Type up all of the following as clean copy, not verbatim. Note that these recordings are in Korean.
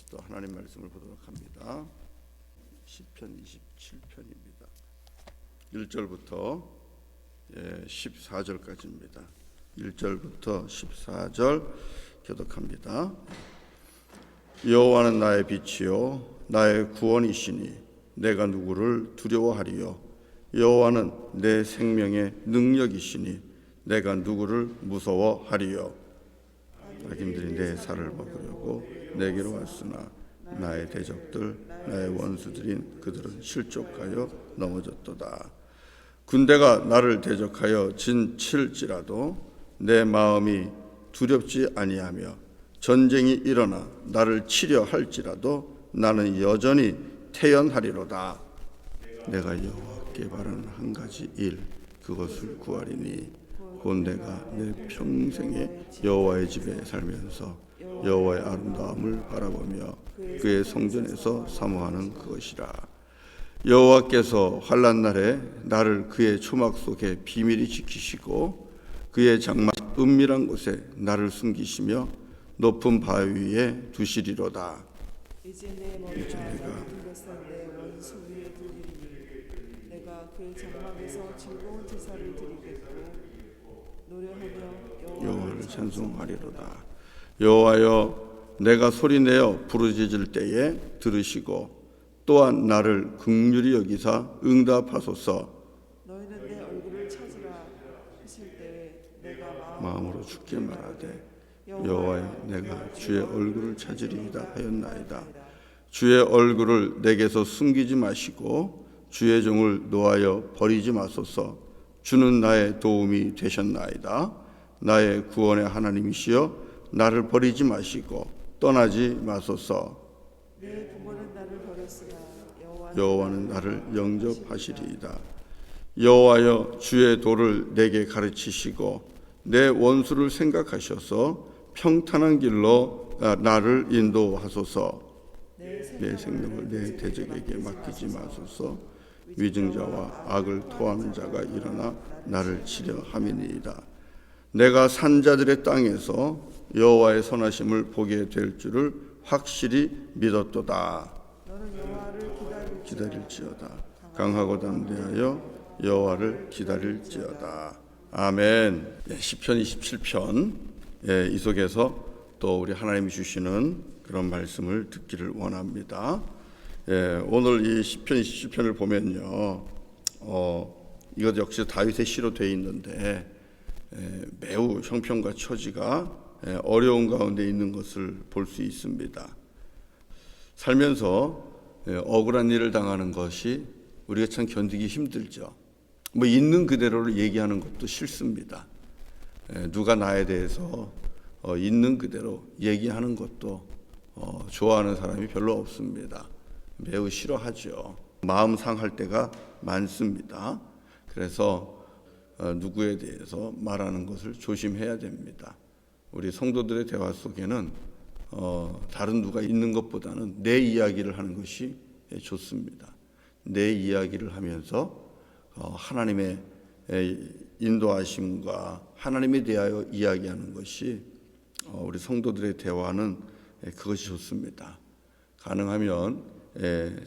또 하나님 말씀을 보도록 합니다. 시편 27편입니다. 1절부터 14절까지입니다. 1절부터 14절 교독합니다. 여호와는 나의 빛이요 나의 구원이시니 내가 누구를 두려워하리요. 여호와는 내 생명의 능력이시니 내가 누구를 무서워하리요. 악인들이 내 살을 먹으려고 내게로 왔으나 나의 대적들 나의 원수들인 그들은 실족하여 넘어졌도다. 군대가 나를 대적하여 진칠지라도 내 마음이 두렵지 아니하며 전쟁이 일어나 나를 치려 할지라도 나는 여전히 태연하리로다. 내가 여호와께 바라는 한 가지 일 그것을 구하리니 곧 내가 내 평생에 여호와의 집에 살면서 여호와의 아름다움을 바라보며 그의 성전에서 사모하는 그것이라. 여호와께서 환난 날에 나를 그의 초막 속에 비밀히 지키시고 그의 장막 은밀한 곳에 나를 숨기시며 높은 바위 위에 두시리로다. 이제 내가 둘러싼 내 원수 위에 두리니 내가 그의 장막에서 즐거운 제사를 드리겠고 노래하며 여호와를 찬송하리로다. 여호와여 내가 소리내어 부르짖을 때에 들으시고 또한 나를 긍휼히 여기사 응답하소서. 너희는 내 얼굴을 찾으라 하실 때에 내가 마음으로 주께 말하되 여호와여 내가 주의 얼굴을 찾으리이다 하였나이다. 주의 얼굴을 내게서 숨기지 마시고 주의 종을 노하여 버리지 마소서. 주는 나의 도움이 되셨나이다. 나의 구원의 하나님이시여 나를 버리지 마시고 떠나지 마소서. 내 부모는 나를 버렸으나 여호와는 나를 영접하시리이다. 여호와여 주의 도를 내게 가르치시고 내 원수를 생각하셔서 평탄한 길로 나를 인도하소서. 내 생명을 내 대적에게 맡기지 마소서. 위증자와 악을 토하는 자가 일어나 나를 치려 함이니이다. 내가 산자들의 땅에서 여호와의 선하심을 보게 될 줄을 확실히 믿었도다. 너는 여호와를 기다릴지어다. 강하고 담대하여 여호와를 기다릴지어다. 아멘. 시편 27편 이 속에서 또 우리 하나님이 주시는 그런 말씀을 듣기를 원합니다. 오늘 이 시편 27편을 보면요, 이것 역시 다윗의 시로 되어 있는데 매우 형편과 처지가 어려운 가운데 있는 것을 볼 수 있습니다. 살면서 억울한 일을 당하는 것이 우리가 참 견디기 힘들죠. 뭐 있는 그대로를 얘기하는 것도 싫습니다. 누가 나에 대해서 있는 그대로 얘기하는 것도 좋아하는 사람이 별로 없습니다. 매우 싫어하죠. 마음 상할 때가 많습니다. 그래서 누구에 대해서 말하는 것을 조심해야 됩니다. 우리 성도들의 대화 속에는 다른 누가 있는 것보다는 내 이야기를 하는 것이 좋습니다. 내 이야기를 하면서 하나님의 인도하심과 하나님에 대하여 이야기하는 것이 우리 성도들의 대화는 그것이 좋습니다. 가능하면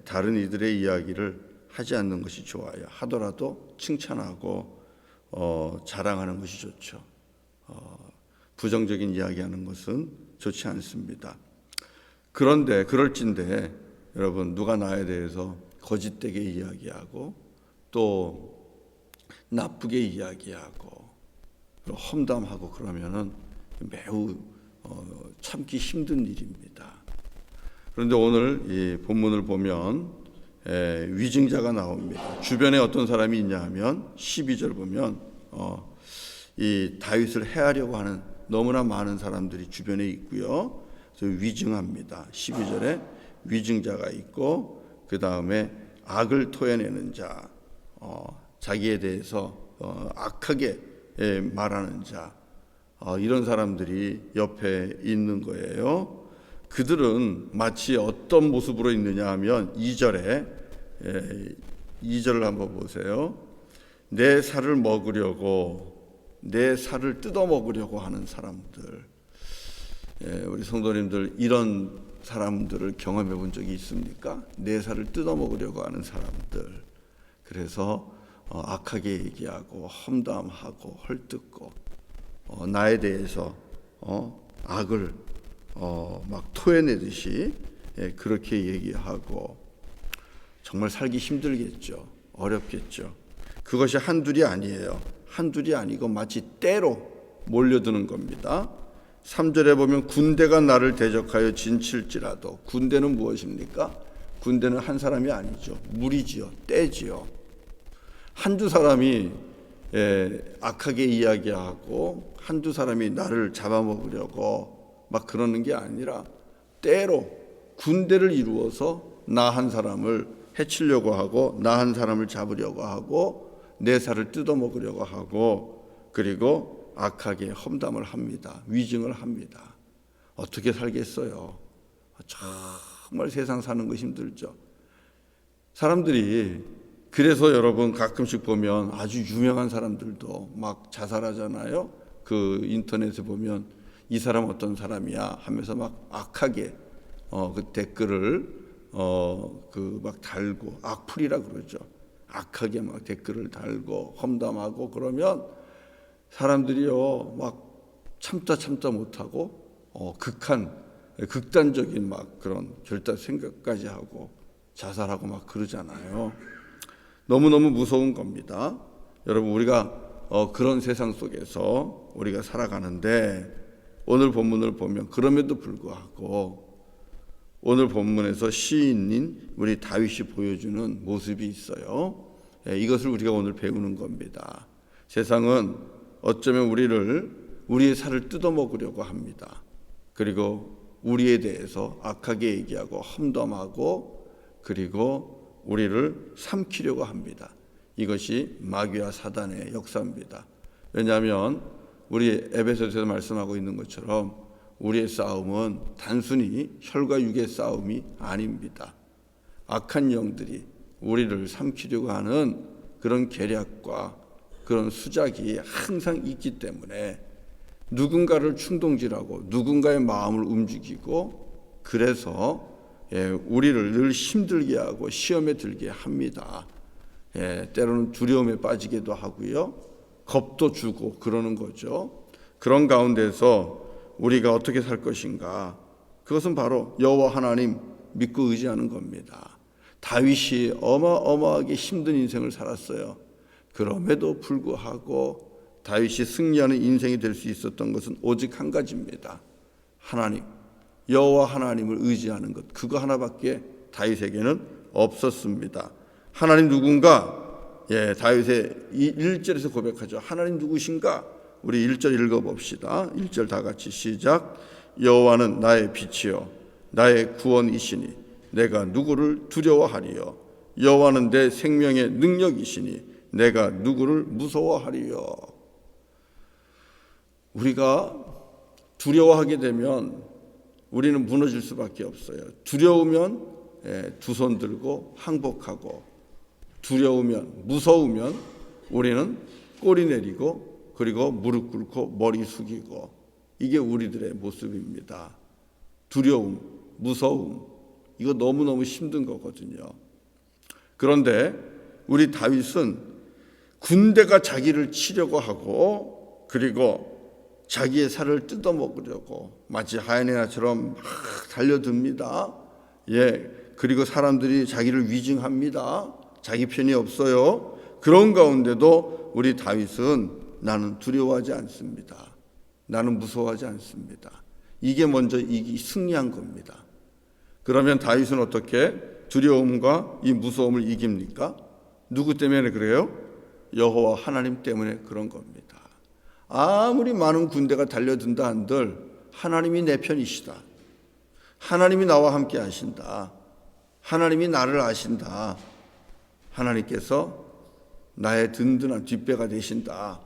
다른 이들의 이야기를 하지 않는 것이 좋아요. 하더라도 칭찬하고 자랑하는 것이 좋죠. 부정적인 이야기하는 것은 좋지 않습니다. 그런데 그럴진데 여러분 누가 나에 대해서 거짓되게 이야기하고 또 나쁘게 이야기하고 험담하고 그러면은 매우 참기 힘든 일입니다. 그런데 오늘 이 본문을 보면 위증자가 나옵니다. 주변에 어떤 사람이 있냐 하면 12절 보면 이 다윗을 해하려고 하는 너무나 많은 사람들이 주변에 있고요. 그래서 위증합니다. 12절에 위증자가 있고 그 다음에 악을 토해내는 자, 자기에 대해서 악하게 말하는 자, 이런 사람들이 옆에 있는 거예요. 그들은 마치 어떤 모습으로 있느냐 하면 2절을 한번 보세요. 내 살을 먹으려고 내 살을 뜯어 먹으려고 하는 사람들. 우리 성도님들 이런 사람들을 경험해 본 적이 있습니까? 내 살을 뜯어먹으려고 하는 사람들. 그래서 악하게 얘기하고 험담하고 헐뜯고 나에 대해서 악을 막 토해내듯이 그렇게 얘기하고 정말 살기 힘들겠죠. 어렵겠죠. 그것이 한둘이 아니에요. 한둘이 아니고 마치 때로 몰려드는 겁니다. 3절에 보면 군대가 나를 대적하여 진칠지라도. 군대는 무엇입니까? 군대는 한 사람이 아니죠. 무리지요. 때지요. 한두 사람이 악하게 이야기하고 한두 사람이 나를 잡아먹으려고 막 그러는 게 아니라 때로 군대를 이루어서 나 한 사람을 해치려고 하고 나 한 사람을 잡으려고 하고 내 살을 뜯어먹으려고 하고 그리고 악하게 험담을 합니다. 위증을 합니다. 어떻게 살겠어요? 정말 세상 사는 거 힘들죠. 사람들이 그래서 여러분 가끔씩 보면 아주 유명한 사람들도 막 자살하잖아요. 그 인터넷에 보면 이 사람 어떤 사람이야 하면서 막 악하게 그 댓글을 그 막 달고 악플이라 그러죠. 악하게 막 댓글을 달고 험담하고 그러면 사람들이요 막 참다 못하고 극단적인 막 그런 결단 생각까지 하고 자살하고 막 그러잖아요. 너무너무 무서운 겁니다. 여러분 우리가 그런 세상 속에서 우리가 살아가는데 오늘 본문을 보면 그럼에도 불구하고 오늘 본문에서 시인인 우리 다윗이 보여주는 모습이 있어요. 이것을 우리가 오늘 배우는 겁니다. 세상은 어쩌면 우리의 살을 뜯어먹으려고 합니다. 그리고 우리에 대해서 악하게 얘기하고 험담하고 그리고 우리를 삼키려고 합니다. 이것이 마귀와 사단의 역사입니다. 왜냐하면 우리 에베소서에서 말씀하고 있는 것처럼 우리의 싸움은 단순히 혈과 육의 싸움이 아닙니다. 악한 영들이 우리를 삼키려고 하는 그런 계략과 그런 수작이 항상 있기 때문에 누군가를 충동질하고 누군가의 마음을 움직이고 그래서 우리를 늘 힘들게 하고 시험에 들게 합니다. 때로는 두려움에 빠지기도 하고요. 겁도 주고 그러는 거죠. 그런 가운데서 우리가 어떻게 살 것인가? 그것은 바로 여호와 하나님 믿고 의지하는 겁니다. 다윗이 어마어마하게 힘든 인생을 살았어요. 그럼에도 불구하고 다윗이 승리하는 인생이 될 수 있었던 것은 오직 한 가지입니다. 하나님, 여호와 하나님을 의지하는 것. 그거 하나밖에 다윗에게는 없었습니다. 하나님 누군가? 다윗의 1절에서 고백하죠. 하나님 누구신가? 우리 1절 읽어봅시다. 1절 다 같이 시작. 여호와는 나의 빛이요 나의 구원이시니 내가 누구를 두려워하리요. 여호와는 내 생명의 능력이시니 내가 누구를 무서워하리요. 우리가 두려워하게 되면 우리는 무너질 수밖에 없어요. 두려우면 두 손 들고 항복하고 두려우면 무서우면 우리는 꼬리 내리고 그리고 무릎 꿇고 머리 숙이고 이게 우리들의 모습입니다. 두려움, 무서움 이거 너무너무 힘든 거거든요. 그런데 우리 다윗은 군대가 자기를 치려고 하고 그리고 자기의 살을 뜯어먹으려고 마치 하야네아처럼 막 달려듭니다. 그리고 사람들이 자기를 위증합니다. 자기 편이 없어요. 그런 가운데도 우리 다윗은 나는 두려워하지 않습니다. 나는 무서워하지 않습니다. 이게 먼저 승리한 겁니다. 그러면 다윗은 어떻게 두려움과 이 무서움을 이깁니까? 누구 때문에 그래요? 여호와 하나님 때문에 그런 겁니다. 아무리 많은 군대가 달려든다 한들 하나님이 내 편이시다. 하나님이 나와 함께 하신다. 하나님이 나를 아신다. 하나님께서 나의 든든한 뒷배가 되신다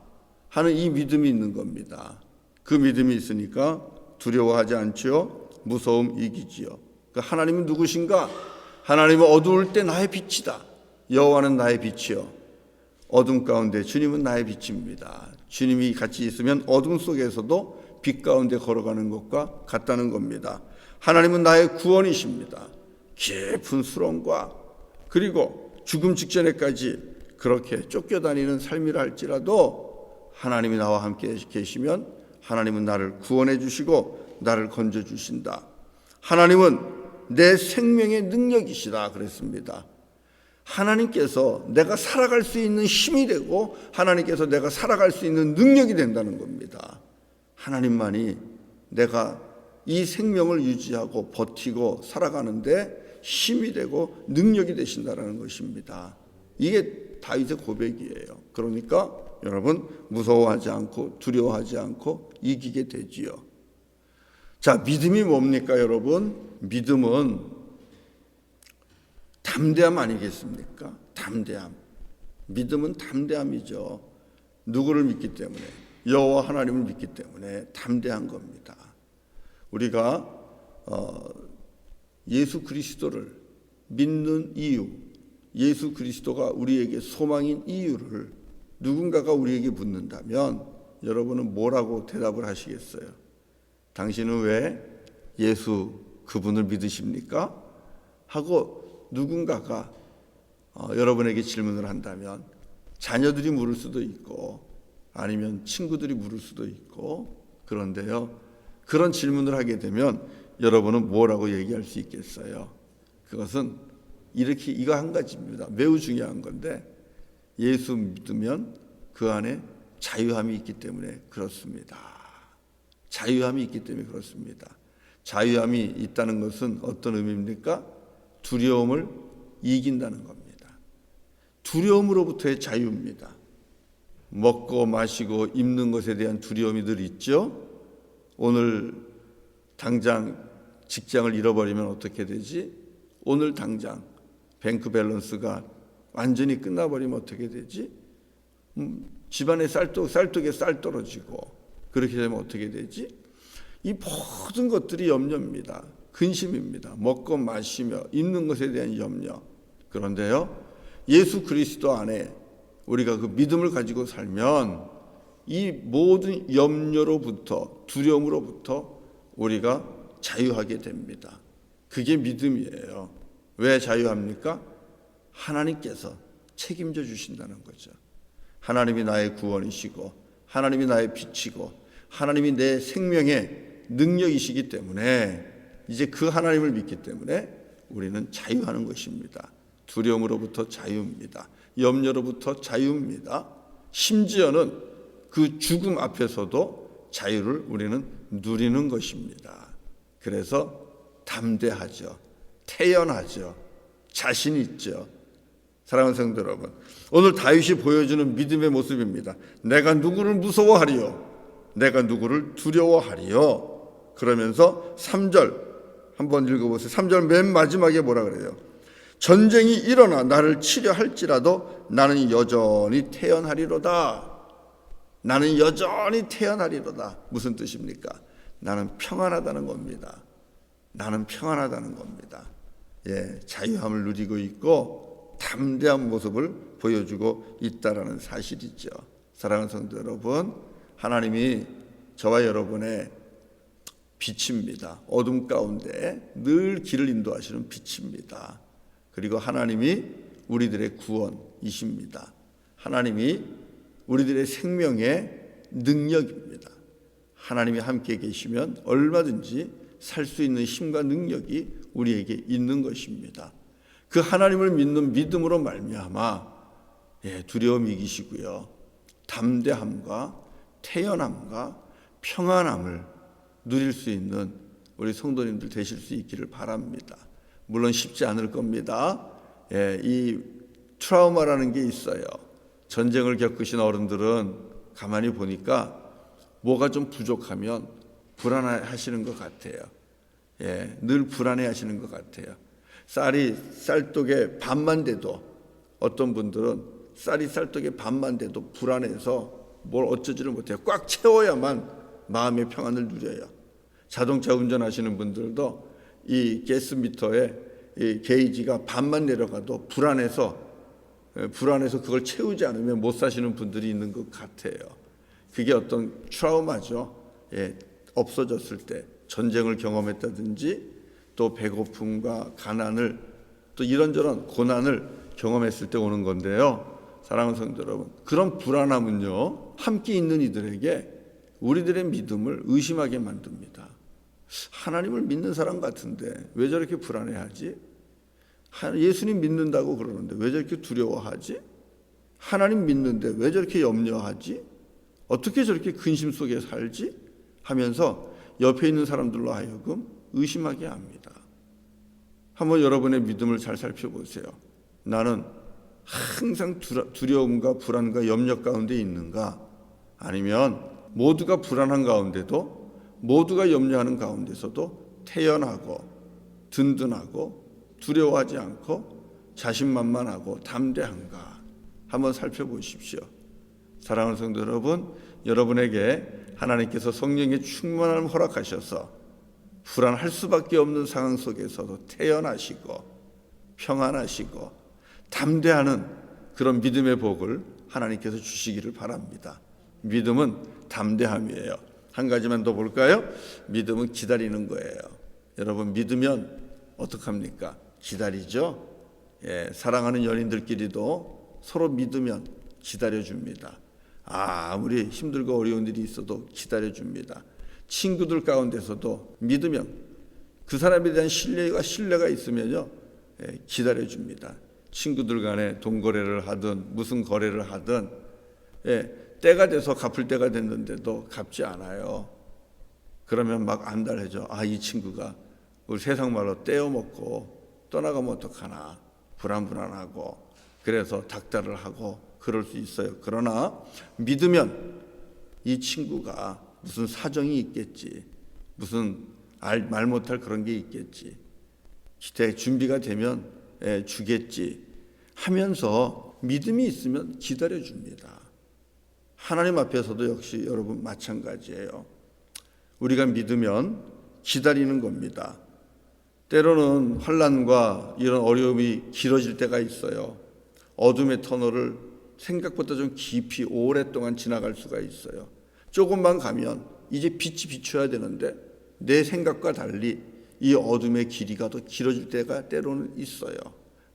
하는 이 믿음이 있는 겁니다. 그 믿음이 있으니까 두려워하지 않지요. 무서움 이기지요. 하나님은 누구신가? 하나님은 어두울 때 나의 빛이다. 여호와는 나의 빛이요 어둠 가운데 주님은 나의 빛입니다. 주님이 같이 있으면 어둠 속에서도 빛 가운데 걸어가는 것과 같다는 겁니다. 하나님은 나의 구원이십니다. 깊은 수렁과 그리고 죽음 직전에까지 그렇게 쫓겨다니는 삶이라 할지라도 하나님이 나와 함께 계시면 하나님은 나를 구원해 주시고 나를 건져 주신다. 하나님은 내 생명의 능력이시다 그랬습니다. 하나님께서 내가 살아갈 수 있는 힘이 되고 하나님께서 내가 살아갈 수 있는 능력이 된다는 겁니다. 하나님만이 내가 이 생명을 유지하고 버티고 살아가는데 힘이 되고 능력이 되신다는 것입니다. 이게 다윗의 고백이에요. 그러니까 여러분 무서워하지 않고 두려워하지 않고 이기게 되지요. 자, 믿음이 뭡니까 여러분? 믿음은 담대함 아니겠습니까? 담대함. 믿음은 담대함이죠. 누구를 믿기 때문에? 여호와 하나님을 믿기 때문에 담대한 겁니다. 우리가 예수 그리스도를 믿는 이유, 예수 그리스도가 우리에게 소망인 이유를 누군가가 우리에게 묻는다면 여러분은 뭐라고 대답을 하시겠어요? 당신은 왜 예수 그분을 믿으십니까? 하고 누군가가 여러분에게 질문을 한다면 자녀들이 물을 수도 있고 아니면 친구들이 물을 수도 있고 그런데요. 그런 질문을 하게 되면 여러분은 뭐라고 얘기할 수 있겠어요? 그것은 이렇게 이거 한 가지입니다. 매우 중요한 건데 예수 믿으면 그 안에 자유함이 있기 때문에 그렇습니다. 자유함이 있기 때문에 그렇습니다. 자유함이 있다는 것은 어떤 의미입니까? 두려움을 이긴다는 겁니다. 두려움으로부터의 자유입니다. 먹고 마시고 입는 것에 대한 두려움이 늘 있죠. 오늘 당장 직장을 잃어버리면 어떻게 되지? 오늘 당장 뱅크 밸런스가 완전히 끝나버리면 어떻게 되지? 집안에 쌀떡에 쌀 떨어지고 그렇게 되면 어떻게 되지? 이 모든 것들이 염려입니다. 근심입니다. 먹고 마시며 입는 것에 대한 염려. 그런데요, 예수 그리스도 안에 우리가 그 믿음을 가지고 살면 이 모든 염려로부터 두려움으로부터 우리가 자유하게 됩니다. 그게 믿음이에요. 왜 자유합니까? 하나님께서 책임져 주신다는 거죠. 하나님이 나의 구원이시고 하나님이 나의 빛이고 하나님이 내 생명의 능력이시기 때문에 이제 그 하나님을 믿기 때문에 우리는 자유하는 것입니다. 두려움으로부터 자유입니다. 염려로부터 자유입니다. 심지어는 그 죽음 앞에서도 자유를 우리는 누리는 것입니다. 그래서 담대하죠. 태연하죠. 자신 있죠. 사랑하는 성도 여러분, 오늘 다윗이 보여주는 믿음의 모습입니다. 내가 누구를 무서워하리요? 내가 누구를 두려워하리요? 그러면서 3절 한번 읽어보세요. 3절 맨 마지막에 뭐라 그래요? 전쟁이 일어나 나를 치려 할지라도 나는 여전히 태연하리로다. 나는 여전히 태연하리로다. 무슨 뜻입니까? 나는 평안하다는 겁니다. 나는 평안하다는 겁니다. 예, 자유함을 누리고 있고 담대한 모습을 보여주고 있다라는 사실이죠. 사랑하는 성도 여러분, 하나님이 저와 여러분의 빛입니다. 어둠 가운데 늘 길을 인도하시는 빛입니다. 그리고 하나님이 우리들의 구원이십니다. 하나님이 우리들의 생명의 능력입니다. 하나님이 함께 계시면 얼마든지 살 수 있는 힘과 능력이 우리에게 있는 것입니다. 그 하나님을 믿는 믿음으로 말미암아 두려움이 이기시고요. 담대함과 태연함과 평안함을 누릴 수 있는 우리 성도님들 되실 수 있기를 바랍니다. 물론 쉽지 않을 겁니다. 이 트라우마라는 게 있어요. 전쟁을 겪으신 어른들은 가만히 보니까 뭐가 좀 부족하면 불안해하시는 것 같아요. 늘 불안해하시는 것 같아요. 쌀이 쌀떡에 반만 돼도 어떤 분들은 쌀이 쌀떡에 반만 돼도 불안해서 뭘 어쩌지를 못해요. 꽉 채워야만 마음의 평안을 누려요. 자동차 운전하시는 분들도 이 가스미터에 이 게이지가 반만 내려가도 불안해서 그걸 채우지 않으면 못 사시는 분들이 있는 것 같아요. 그게 어떤 트라우마죠. 없어졌을 때 전쟁을 경험했다든지 또 배고픔과 가난을 또 이런저런 고난을 경험했을 때 오는 건데요. 사랑하는 성도 여러분, 그런 불안함은요, 함께 있는 이들에게 우리들의 믿음을 의심하게 만듭니다. 하나님을 믿는 사람 같은데 왜 저렇게 불안해하지? 예수님 믿는다고 그러는데 왜 저렇게 두려워하지? 하나님 믿는데 왜 저렇게 염려하지? 어떻게 저렇게 근심 속에 살지? 하면서 옆에 있는 사람들로 하여금 의심하게 합니다. 한번 여러분의 믿음을 잘 살펴보세요. 나는 항상 두려움과 불안과 염려 가운데 있는가? 아니면 모두가 불안한 가운데도 모두가 염려하는 가운데서도 태연하고 든든하고 두려워하지 않고 자신만만하고 담대한가? 한번 살펴보십시오. 사랑하는 성도 여러분, 여러분에게 하나님께서 성령의 충만함을 허락하셔서 불안할 수밖에 없는 상황 속에서도 태연하시고 평안하시고 담대하는 그런 믿음의 복을 하나님께서 주시기를 바랍니다. 믿음은 담대함이에요. 한 가지만 더 볼까요? 믿음은 기다리는 거예요. 여러분, 믿으면 어떡합니까? 기다리죠. 사랑하는 연인들끼리도 서로 믿으면 기다려줍니다. 아무리 힘들고 어려운 일이 있어도 기다려줍니다. 친구들 가운데서도 믿으면 그 사람에 대한 신뢰가 있으면요, 기다려줍니다. 친구들 간에 돈거래를 하든 무슨 거래를 하든 때가 돼서 갚을 때가 됐는데도 갚지 않아요. 그러면 막 안달해져. 이 친구가 우리 세상 말로 떼어먹고 떠나가면 어떡하나 불안하고 그래서 닥달을 하고 그럴 수 있어요. 그러나 믿으면 이 친구가 무슨 사정이 있겠지, 무슨 말 못할 그런 게 있겠지, 기대 준비가 되면 주겠지 하면서 믿음이 있으면 기다려줍니다. 하나님 앞에서도 역시 여러분 마찬가지예요. 우리가 믿으면 기다리는 겁니다. 때로는 환난과 이런 어려움이 길어질 때가 있어요. 어둠의 터널을 생각보다 좀 깊이 오랫동안 지나갈 수가 있어요. 조금만 가면 이제 빛이 비춰야 되는데 내 생각과 달리 이 어둠의 길이가 더 길어질 때가 때로는 있어요.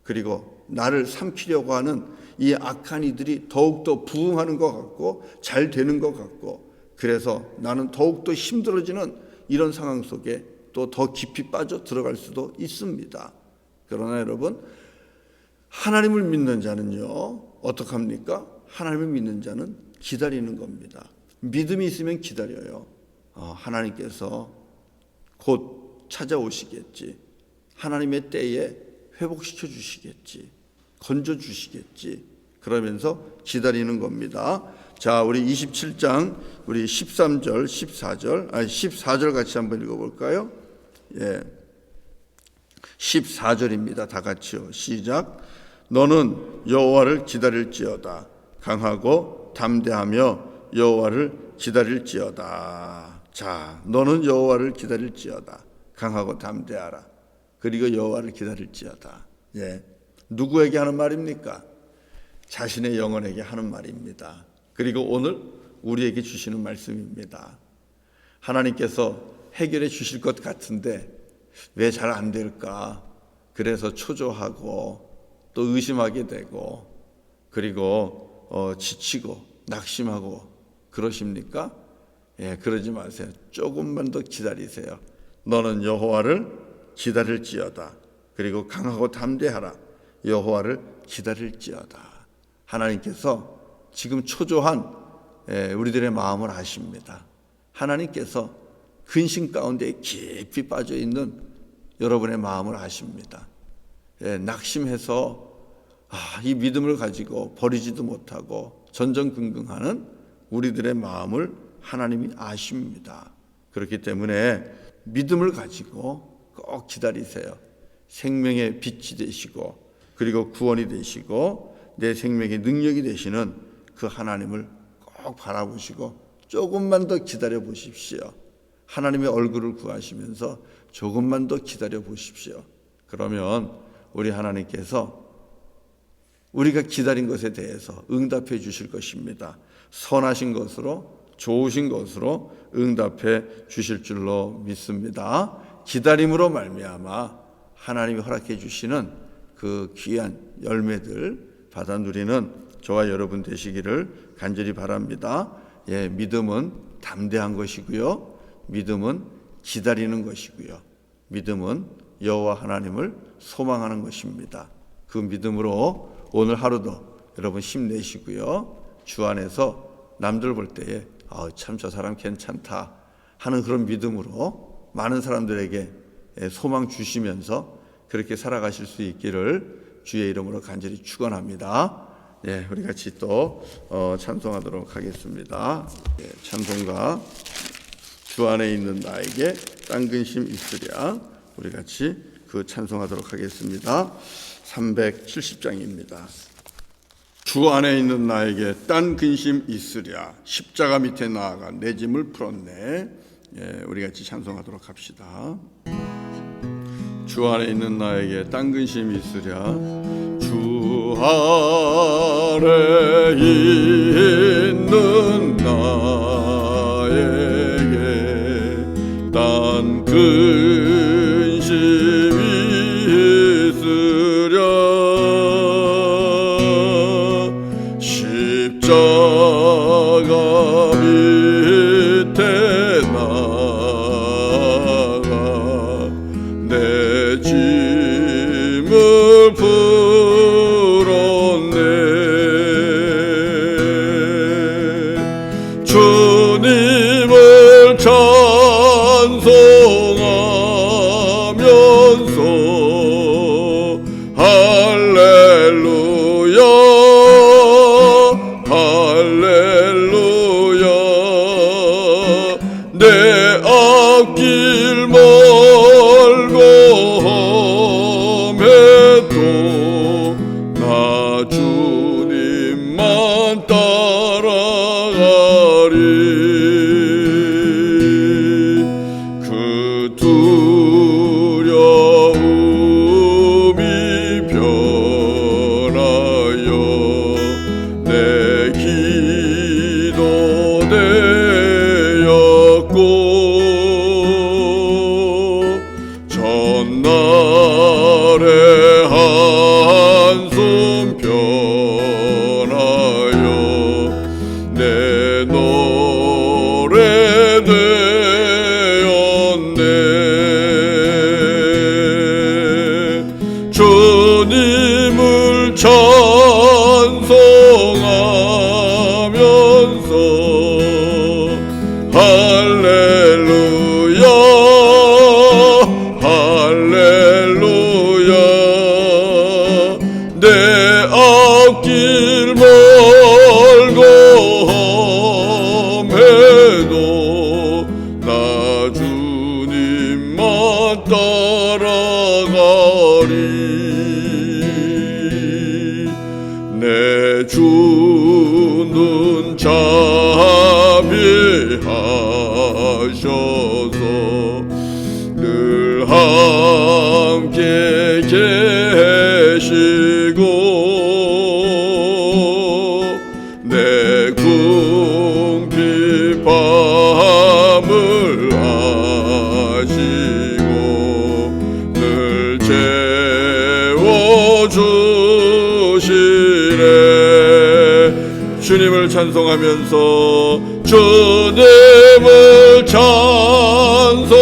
그리고 나를 삼키려고 하는 이 악한 이들이 더욱더 부흥하는 것 같고 잘 되는 것 같고 그래서 나는 더욱더 힘들어지는 이런 상황 속에 또 더 깊이 빠져 들어갈 수도 있습니다. 그러나 여러분, 하나님을 믿는 자는요, 어떡합니까? 하나님을 믿는 자는 기다리는 겁니다. 믿음이 있으면 기다려요. 하나님께서 곧 찾아오시겠지. 하나님의 때에 회복시켜 주시겠지. 건져 주시겠지. 그러면서 기다리는 겁니다. 자, 우리 27장 우리 13절, 14절 같이 한번 읽어볼까요? 14절입니다. 다 같이요. 시작. 너는 여호와를 기다릴지어다. 강하고 담대하며 여호와를 기다릴지어다. 자, 너는 여호와를 기다릴지어다. 강하고 담대하라. 그리고 여호와를 기다릴지어다. 누구에게 하는 말입니까? 자신의 영혼에게 하는 말입니다. 그리고 오늘 우리에게 주시는 말씀입니다. 하나님께서 해결해 주실 것 같은데 왜 잘 안 될까? 그래서 초조하고 또 의심하게 되고 그리고 지치고 낙심하고 그러십니까? 그러지 마세요. 조금만 더 기다리세요. 너는 여호와를 기다릴지어다. 그리고 강하고 담대하라. 여호와를 기다릴지어다. 하나님께서 지금 초조한 우리들의 마음을 아십니다. 하나님께서 근심 가운데 깊이 빠져 있는 여러분의 마음을 아십니다. 낙심해서 이 믿음을 가지고 버리지도 못하고 전전긍긍하는 우리들의 마음을 하나님이 아십니다. 그렇기 때문에 믿음을 가지고 꼭 기다리세요. 생명의 빛이 되시고 그리고 구원이 되시고 내 생명의 능력이 되시는 그 하나님을 꼭 바라보시고 조금만 더 기다려 보십시오. 하나님의 얼굴을 구하시면서 조금만 더 기다려 보십시오. 그러면 우리 하나님께서 우리가 기다린 것에 대해서 응답해 주실 것입니다. 선하신 것으로 좋으신 것으로 응답해 주실 줄로 믿습니다. 기다림으로 말미암아 하나님이 허락해 주시는 그 귀한 열매들 받아 누리는 저와 여러분 되시기를 간절히 바랍니다. 믿음은 담대한 것이고요. 믿음은 기다리는 것이고요. 믿음은 여호와 하나님을 소망하는 것입니다. 그 믿음으로 오늘 하루도 여러분 힘내시고요. 주 안에서 남들 볼 때에 참 저 사람 괜찮다 하는 그런 믿음으로 많은 사람들에게 소망 주시면서 그렇게 살아가실 수 있기를 주의 이름으로 간절히 축원합니다. 우리 같이 또 찬송하도록 하겠습니다. 찬송가 주 안에 있는 나에게 딴 근심 있으랴, 우리 같이 그 찬송하도록 하겠습니다. 370장입니다. 주 안에 있는 나에게 딴 근심 있으랴, 십자가 밑에 나아가 내 짐을 풀었네. 우리 같이 찬송하도록 합시다. 주 안에 있는 나에게 딴 근심 있으랴, 주 안에 있는 나에게 딴 근심이 있으랴, 십자가 밑에 나가 내 짐을 풀었네. 주님을 찬송하면서 할렐루야 할렐루야, 내 앞길 멀고 험해도 나 주님만 따라가리. 그 두려움이 변하여 내 기도 되었고, 전날의 한숨 변하여 내 노래 되었네. 주님을 찬송하면서 할렐루야 할렐루야, 내 앞길 멀고 험해도 나 주님만 따라가리. 내 주는 자비하셔서 늘 함께 계시고, 내 궁핍함을 아시고 늘 채워주시네. 주님을 찬송하면서 주님을 찬송하면서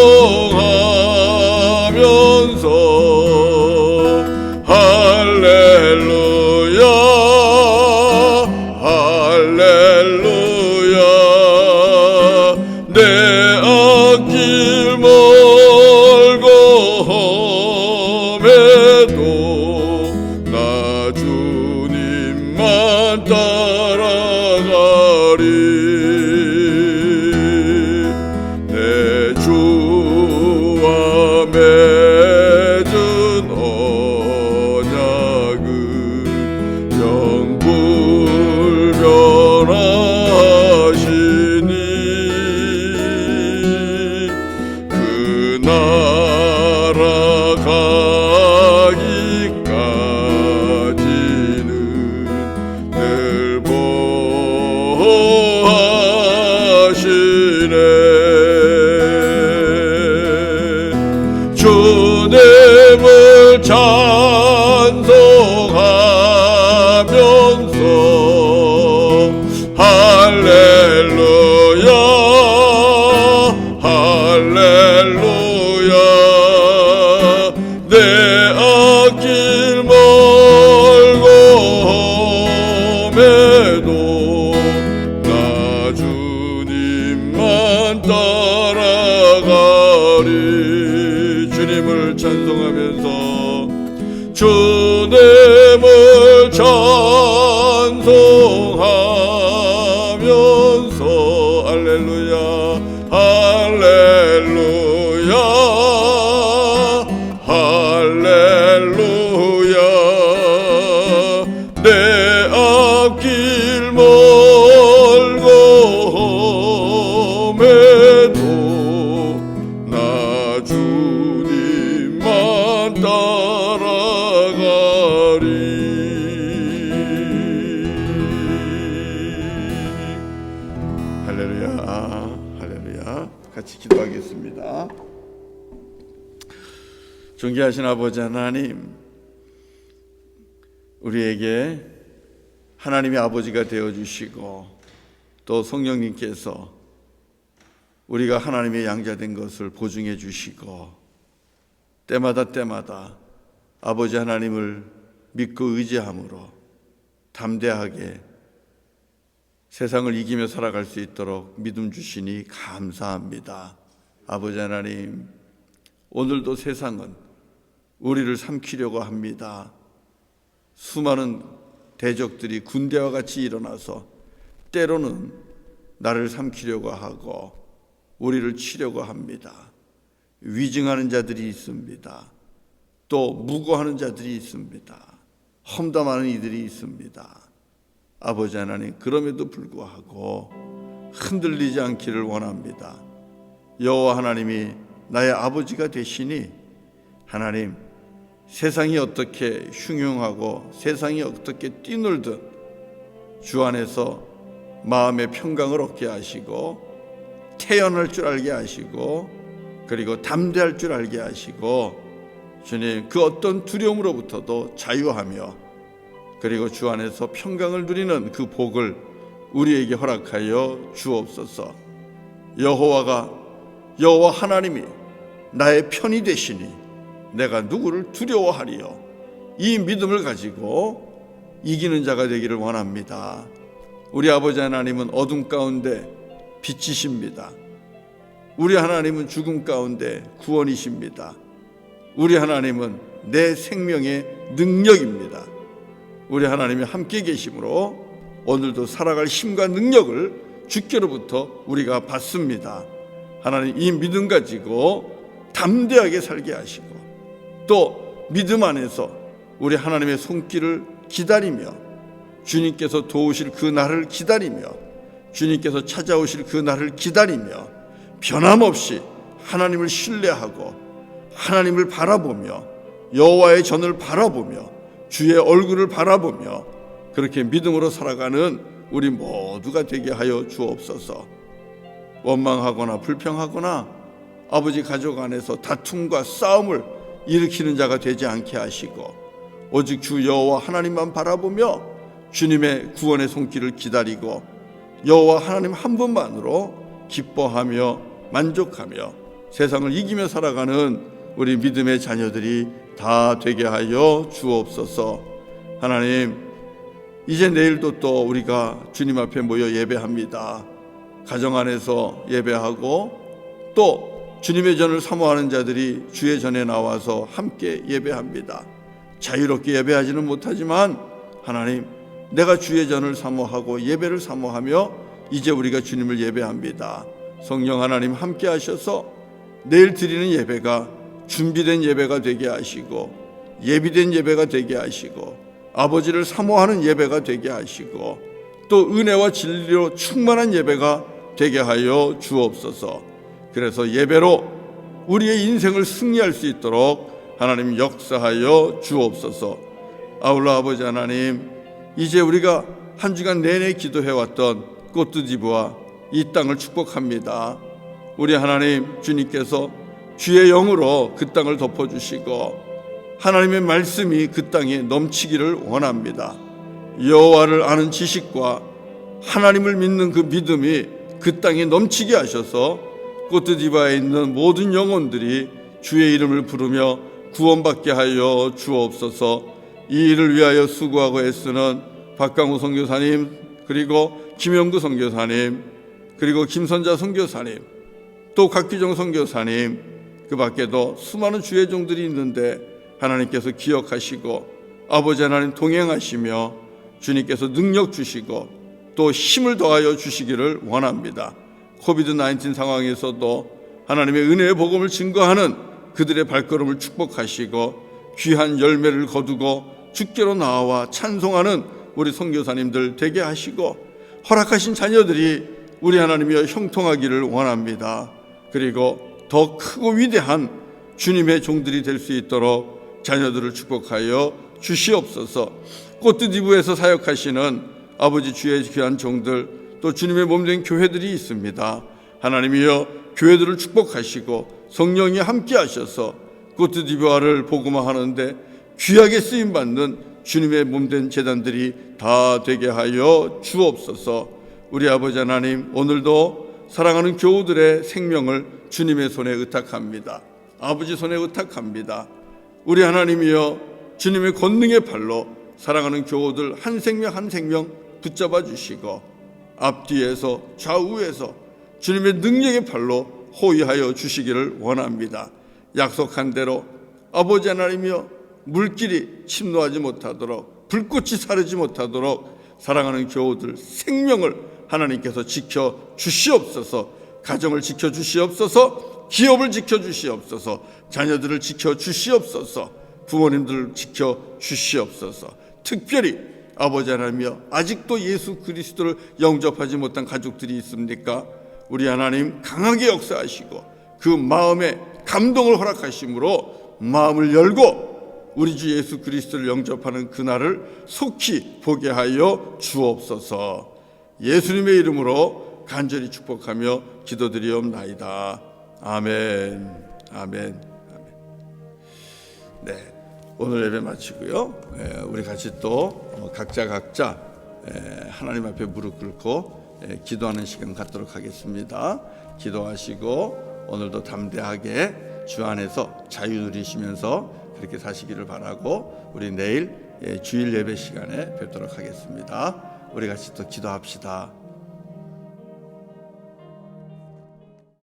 할렐루야 할렐루야, 내 앞길 멀고 험해도 나 주님만 따라가리. 내 주와 맺은 언약은 영불변하시니, 그 나라 찬송하면서 할렐루야 할렐루야 내 앞길 멀고 험해도 나 주님만 따라가리. 주님을 찬송하면서 주님을 찬송하면서 할렐루야 할렐루야 할렐루야 내 앞길 멀고 험해도 나 주님만 따라가리. 할렐루야 할렐루야. 같이 기도하겠습니다. 존귀하신 아버지 하나님, 우리에게 하나님의 아버지가 되어주시고 또 성령님께서 우리가 하나님의 양자된 것을 보증해 주시고 때마다 아버지 하나님을 믿고 의지함으로 담대하게 세상을 이기며 살아갈 수 있도록 믿음 주시니 감사합니다. 아버지 하나님, 오늘도 세상은 우리를 삼키려고 합니다. 수많은 대적들이 군대와 같이 일어나서 때로는 나를 삼키려고 하고 우리를 치려고 합니다. 위증하는 자들이 있습니다. 또 무고하는 자들이 있습니다. 험담하는 이들이 있습니다. 아버지 하나님, 그럼에도 불구하고 흔들리지 않기를 원합니다. 여호와 하나님이 나의 아버지가 되시니 하나님, 세상이 어떻게 흉흉하고 세상이 어떻게 뛰놀든 주 안에서 마음의 평강을 얻게 하시고 태어날 줄 알게 하시고 그리고 담대할 줄 알게 하시고 주님, 그 어떤 두려움으로부터도 자유하며 그리고 주 안에서 평강을 누리는 그 복을 우리에게 허락하여 주옵소서. 여호와 하나님이 나의 편이 되시니 내가 누구를 두려워하리요. 이 믿음을 가지고 이기는 자가 되기를 원합니다. 우리 아버지 하나님은 어둠 가운데 빛이십니다. 우리 하나님은 죽음 가운데 구원이십니다. 우리 하나님은 내 생명의 능력입니다. 우리 하나님이 함께 계심으로 오늘도 살아갈 힘과 능력을 주께로부터 우리가 받습니다. 하나님, 이 믿음 가지고 담대하게 살게 하시고 또 믿음 안에서 우리 하나님의 손길을 기다리며 주님께서 도우실 그 날을 기다리며 주님께서 찾아오실 그 날을 기다리며 변함없이 하나님을 신뢰하고 하나님을 바라보며 여호와의 전을 바라보며 주의 얼굴을 바라보며 그렇게 믿음으로 살아가는 우리 모두가 되게 하여 주옵소서. 원망하거나 불평하거나 아버지 가족 안에서 다툼과 싸움을 일으키는 자가 되지 않게 하시고 오직 주 여호와 하나님만 바라보며 주님의 구원의 손길을 기다리고 여호와 하나님 한 분만으로 기뻐하며 만족하며 세상을 이기며 살아가는 우리 믿음의 자녀들이 다 되게 하여 주옵소서. 하나님, 이제 내일도 또 우리가 주님 앞에 모여 예배합니다. 가정 안에서 예배하고 또 주님의 전을 사모하는 자들이 주의 전에 나와서 함께 예배합니다. 자유롭게 예배하지는 못하지만 하나님, 내가 주의 전을 사모하고 예배를 사모하며 이제 우리가 주님을 예배합니다. 성령 하나님 함께 하셔서 내일 드리는 예배가 준비된 예배가 되게 하시고 예비된 예배가 되게 하시고 아버지를 사모하는 예배가 되게 하시고 또 은혜와 진리로 충만한 예배가 되게 하여 주옵소서. 그래서 예배로 우리의 인생을 승리할 수 있도록 하나님 역사하여 주옵소서. 아울러 아버지 하나님, 이제 우리가 한 주간 내내 기도해왔던 꽃두디부와 이 땅을 축복합니다. 우리 하나님 주님께서 주의 영으로 그 땅을 덮어주시고 하나님의 말씀이 그 땅에 넘치기를 원합니다. 여호와를 아는 지식과 하나님을 믿는 그 믿음이 그 땅에 넘치게 하셔서 코트디부아에 있는 모든 영혼들이 주의 이름을 부르며 구원받게 하여 주옵소서. 이 일을 위하여 수고하고 애쓰는 박강우 선교사님, 그리고 김영구 선교사님, 그리고 김선자 선교사님, 또 각기정 선교사님, 그 밖에도 수많은 주의 종들이 있는데 하나님께서 기억하시고 아버지 하나님 동행하시며 주님께서 능력 주시고 또 힘을 더하여 주시기를 원합니다. 코비드-19 상황에서도 하나님의 은혜의 복음을 증거하는 그들의 발걸음을 축복하시고 귀한 열매를 거두고 주께로 나와 찬송하는 우리 선교사님들 되게 하시고 허락하신 자녀들이 우리 하나님이여 형통하기를 원합니다. 그리고 더 크고 위대한 주님의 종들이 될 수 있도록 자녀들을 축복하여 주시옵소서. 코트디부아에서 사역하시는 아버지 주의 귀한 종들, 또 주님의 몸된 교회들이 있습니다. 하나님이여 교회들을 축복하시고 성령이 함께 하셔서 코트디부아를 복음화하는데 귀하게 쓰임받는 주님의 몸된 제단들이 다 되게 하여 주옵소서. 우리 아버지 하나님, 오늘도 사랑하는 교우들의 생명을 주님의 손에 의탁합니다. 아버지 손에 의탁합니다. 우리 하나님이여 주님의 권능의 발로 사랑하는 교우들 한 생명 한 생명 붙잡아 주시고 앞뒤에서 좌우에서 주님의 능력의 발로 호위하여 주시기를 원합니다. 약속한 대로 아버지 하나님이여 물길이 침노하지 못하도록, 불꽃이 사르지 못하도록 사랑하는 교우들 생명을 하나님께서 지켜 주시옵소서. 가정을 지켜 주시옵소서. 기업을 지켜 주시옵소서. 자녀들을 지켜 주시옵소서. 부모님들을 지켜 주시옵소서. 특별히 아버지 하나님이여 아직도 예수 그리스도를 영접하지 못한 가족들이 있습니까? 우리 하나님 강하게 역사하시고 그 마음에 감동을 허락하심으로 마음을 열고 우리 주 예수 그리스도를 영접하는 그날을 속히 보게 하여 주옵소서. 예수님의 이름으로 간절히 축복하며 기도드리옵나이다. 아멘. 아멘. 네, 오늘 예배 마치고요. 우리 같이 또 각자 하나님 앞에 무릎 꿇고 기도하는 시간 갖도록 하겠습니다. 기도하시고 오늘도 담대하게 주 안에서 자유 누리시면서 그렇게 사시기를 바라고 우리 내일 주일 예배 시간에 뵙도록 하겠습니다. 우리 같이 또 기도합시다.